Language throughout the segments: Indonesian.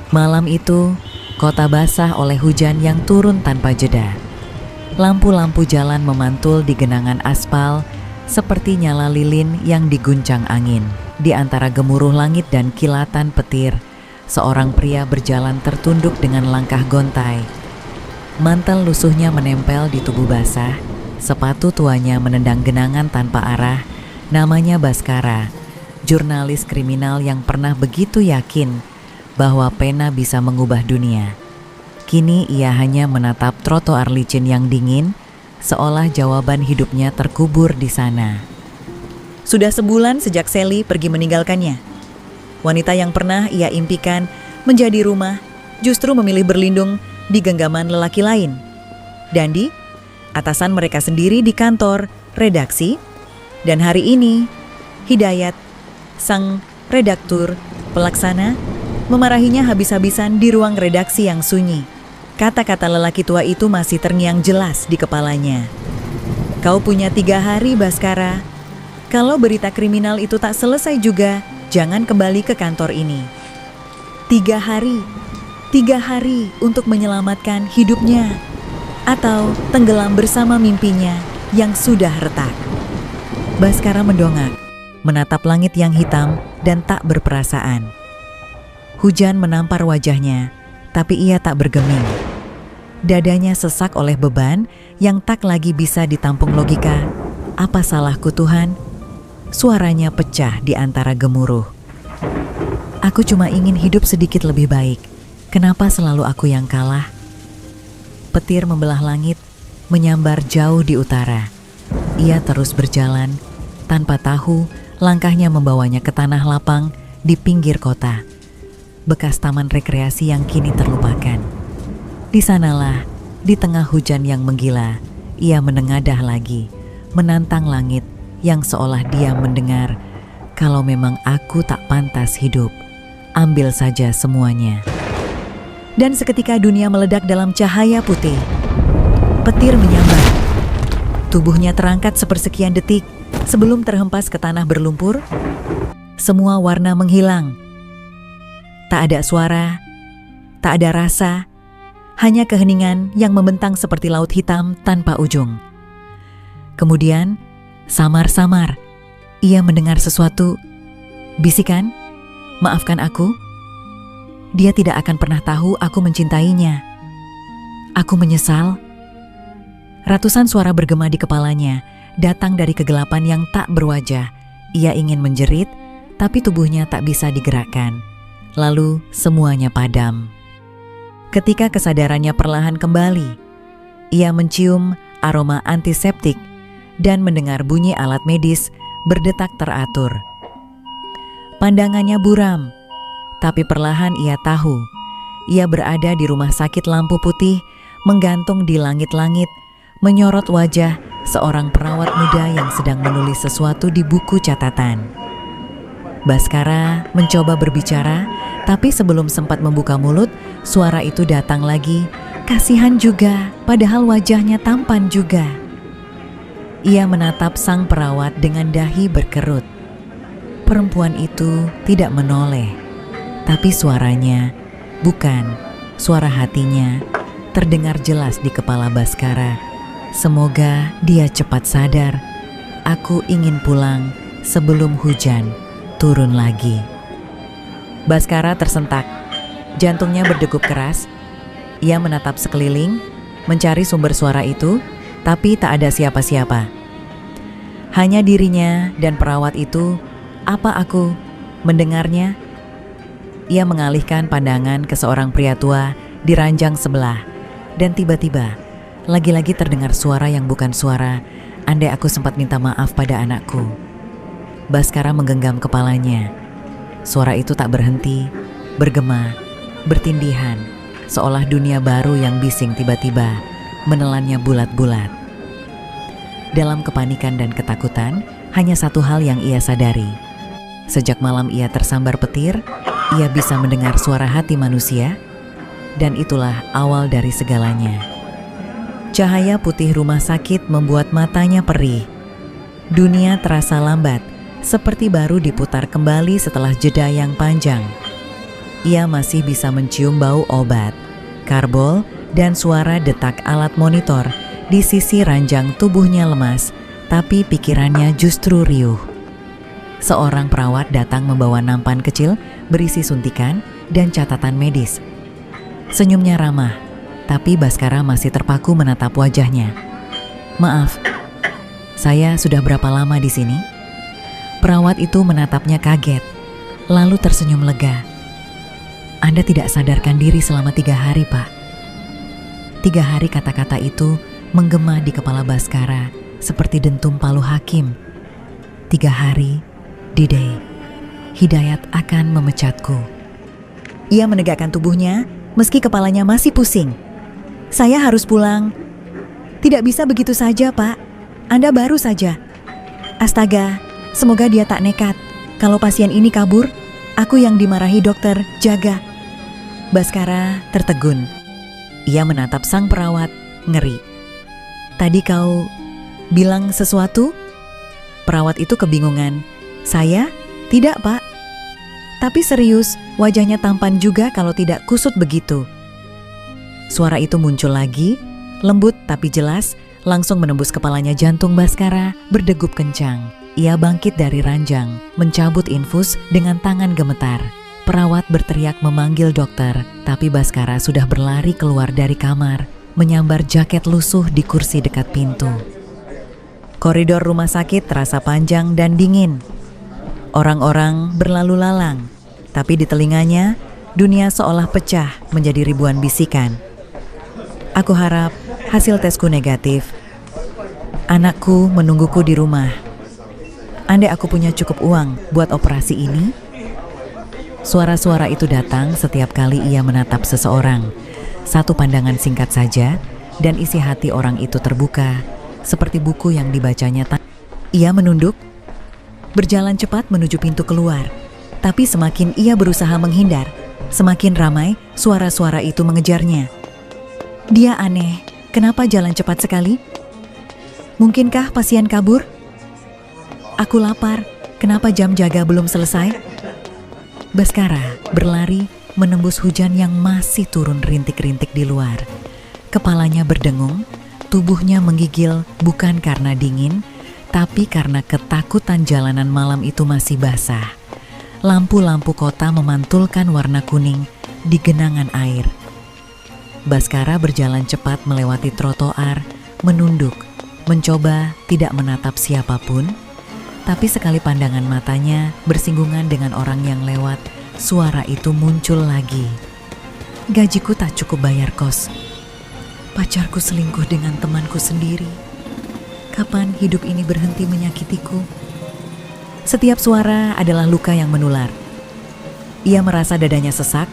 Malam itu, kota basah oleh hujan yang turun tanpa jeda. Lampu-lampu jalan memantul di genangan aspal seperti nyala lilin yang diguncang angin. Di antara gemuruh langit dan kilatan petir, seorang pria berjalan tertunduk dengan langkah gontai. Mantel lusuhnya menempel di tubuh basah, sepatu tuanya menendang genangan tanpa arah. Namanya Baskara, jurnalis kriminal yang pernah begitu yakin bahwa pena bisa mengubah dunia. Kini ia hanya menatap trotoar licin yang dingin, seolah jawaban hidupnya terkubur di sana. Sudah sebulan sejak Sally pergi meninggalkannya. Wanita yang pernah ia impikan menjadi rumah justru memilih berlindung di genggaman lelaki lain. Dandi, atasan mereka sendiri di kantor, redaksi, dan hari ini Hidayat, sang redaktur pelaksana, memarahinya habis-habisan di ruang redaksi yang sunyi. Kata-kata lelaki tua itu masih terngiang jelas di kepalanya. Kau punya 3 hari, Baskara. Kalau berita kriminal itu tak selesai juga, jangan kembali ke kantor ini. 3 hari. 3 hari untuk menyelamatkan hidupnya. Atau tenggelam bersama mimpinya yang sudah retak. Baskara mendongak, menatap langit yang hitam dan tak berperasaan. Hujan menampar wajahnya, tapi ia tak bergeming. Dadanya sesak oleh beban yang tak lagi bisa ditampung logika. Apa salahku Tuhan? Suaranya pecah di antara gemuruh. Aku cuma ingin hidup sedikit lebih baik. Kenapa selalu aku yang kalah? Petir membelah langit, menyambar jauh di utara. Ia terus berjalan, tanpa tahu langkahnya membawanya ke tanah lapang di pinggir kota. Bekas taman rekreasi yang kini terlupakan. Di sanalah, di tengah hujan yang menggila, ia menengadah lagi, menantang langit yang seolah dia mendengar, kalau memang aku tak pantas hidup, ambil saja semuanya. Dan seketika dunia meledak dalam cahaya putih. Petir menyambar. Tubuhnya terangkat sepersekian detik sebelum terhempas ke tanah berlumpur. Semua warna menghilang. Tak ada suara, tak ada rasa, hanya keheningan yang membentang seperti laut hitam tanpa ujung. Kemudian, samar-samar, ia mendengar sesuatu. Bisikan, maafkan aku. Dia tidak akan pernah tahu aku mencintainya. Aku menyesal. Ratusan suara bergema di kepalanya, datang dari kegelapan yang tak berwajah. Ia ingin menjerit, tapi tubuhnya tak bisa digerakkan. Lalu semuanya padam. Ketika kesadarannya perlahan kembali, ia mencium aroma antiseptik dan mendengar bunyi alat medis berdetak teratur. Pandangannya buram, tapi perlahan ia tahu, ia berada di rumah sakit lampu putih, menggantung di langit-langit, menyorot wajah seorang perawat muda yang sedang menulis sesuatu di buku catatan. Baskara mencoba berbicara, tapi sebelum sempat membuka mulut, suara itu datang lagi. Kasihan juga, padahal wajahnya tampan juga. Ia menatap sang perawat dengan dahi berkerut. Perempuan itu tidak menoleh, tapi suaranya, bukan suara hatinya, terdengar jelas di kepala Baskara. Semoga dia cepat sadar. Aku ingin pulang sebelum hujan turun lagi. Baskara tersentak, jantungnya berdegup keras. Ia menatap sekeliling, mencari sumber suara itu, tapi tak ada siapa-siapa. Hanya dirinya dan perawat itu. Apa aku mendengarnya? Ia mengalihkan pandangan ke seorang pria tua di ranjang sebelah, dan tiba-tiba lagi-lagi terdengar suara yang bukan suara. Andai aku sempat minta maaf pada anakku. Baskara menggenggam kepalanya. Suara itu tak berhenti, bergema, bertindihan, seolah dunia baru yang bising tiba-tiba menelannya bulat-bulat. Dalam kepanikan dan ketakutan, hanya satu hal yang ia sadari. Sejak malam ia tersambar petir, ia bisa mendengar suara hati manusia, dan itulah awal dari segalanya. Cahaya putih rumah sakit membuat matanya perih. Dunia terasa lambat, seperti baru diputar kembali setelah jeda yang panjang. ia masih bisa mencium bau obat, karbol, dan suara detak alat monitor. Di sisi ranjang tubuhnya lemas, tapi pikirannya justru riuh. Seorang perawat datang membawa nampan kecil berisi suntikan dan catatan medis. Senyumnya ramah, tapi Baskara masih terpaku menatap wajahnya. "Maaf, saya sudah berapa lama di sini?" Perawat itu menatapnya kaget, lalu tersenyum lega. "Anda tidak sadarkan diri selama 3 hari, Pak." 3 hari kata-kata itu menggema di kepala Baskara seperti dentum palu hakim. 3 hari, D-Day, Hidayat akan memecatku. Ia menegakkan tubuhnya meski kepalanya masih pusing. "Saya harus pulang." "Tidak bisa begitu saja, Pak. Anda baru saja." "Astaga, semoga dia tak nekat. Kalau pasien ini kabur, aku yang dimarahi dokter jaga." Baskara tertegun. Ia menatap sang perawat, ngeri. "Tadi kau bilang sesuatu?" Perawat itu kebingungan. "Saya? Tidak, Pak." Tapi serius, wajahnya tampan juga kalau tidak kusut begitu. Suara itu muncul lagi, lembut tapi jelas, langsung menembus kepalanya. Jantung Baskara berdegup kencang. Ia bangkit dari ranjang, mencabut infus dengan tangan gemetar. Perawat berteriak memanggil dokter, tapi Baskara sudah berlari keluar dari kamar, menyambar jaket lusuh di kursi dekat pintu. Koridor rumah sakit terasa panjang dan dingin. Orang-orang berlalu lalang, tapi di telinganya dunia seolah pecah menjadi ribuan bisikan. "Aku harap hasil tesku negatif. Anakku menungguku di rumah. Andai aku punya cukup uang buat operasi ini." Suara-suara itu datang setiap kali ia menatap seseorang. Satu pandangan singkat saja, dan isi hati orang itu terbuka, seperti buku yang dibacanya. Ia menunduk, berjalan cepat menuju pintu keluar. Tapi semakin ia berusaha menghindar, semakin ramai suara-suara itu mengejarnya. Dia aneh, kenapa jalan cepat sekali? Mungkinkah pasien kabur? Aku lapar, kenapa jam jaga belum selesai? Baskara berlari menembus hujan yang masih turun rintik-rintik di luar. Kepalanya berdengung, tubuhnya menggigil bukan karena dingin, tapi karena ketakutan jalanan malam itu masih basah. Lampu-lampu kota memantulkan warna kuning di genangan air. Baskara berjalan cepat melewati trotoar, menunduk, mencoba tidak menatap siapapun. Tapi sekali pandangan matanya bersinggungan dengan orang yang lewat, suara itu muncul lagi. "Gajiku tak cukup bayar kos. Pacarku selingkuh dengan temanku sendiri. Kapan hidup ini berhenti menyakitiku?" Setiap suara adalah luka yang menular. Ia merasa dadanya sesak,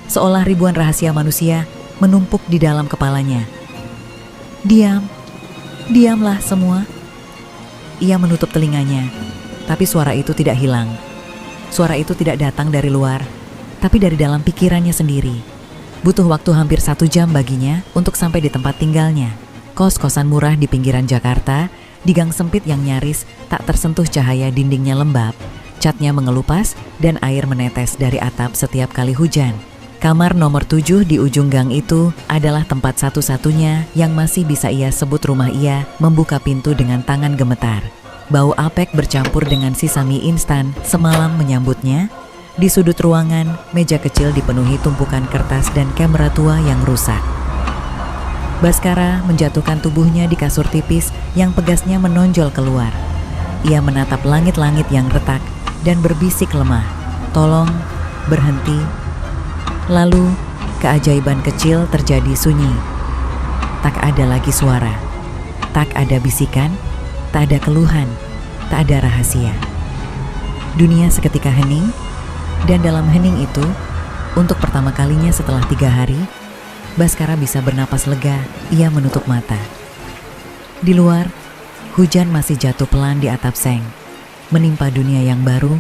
seolah ribuan rahasia manusia menumpuk di dalam kepalanya. Diamlah semua." Ia menutup telinganya, tapi suara itu tidak hilang. Suara itu tidak datang dari luar, tapi dari dalam pikirannya sendiri. Butuh waktu hampir 1 jam baginya untuk sampai di tempat tinggalnya. Kos-kosan murah di pinggiran Jakarta, di gang sempit yang nyaris tak tersentuh cahaya dindingnya lembab, catnya mengelupas dan air menetes dari atap setiap kali hujan. Kamar nomor 7 di ujung gang itu adalah tempat satu-satunya yang masih bisa ia sebut rumah. Ia membuka pintu dengan tangan gemetar. Bau apek bercampur dengan sisa mie instan semalam menyambutnya. Di sudut ruangan, meja kecil dipenuhi tumpukan kertas dan kamera tua yang rusak. Baskara menjatuhkan tubuhnya di kasur tipis yang pegasnya menonjol keluar. Ia menatap langit-langit yang retak dan berbisik lemah, "Tolong, berhenti." Lalu, keajaiban kecil terjadi sunyi. Tak ada lagi suara, tak ada bisikan, tak ada keluhan, tak ada rahasia. Dunia seketika hening, dan dalam hening itu, untuk pertama kalinya setelah 3 hari, Baskara bisa bernapas lega. Ia menutup mata. Di luar, hujan masih jatuh pelan di atap seng, menimpa dunia yang baru,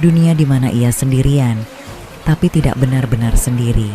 dunia di mana ia sendirian, tapi tidak benar-benar sendiri.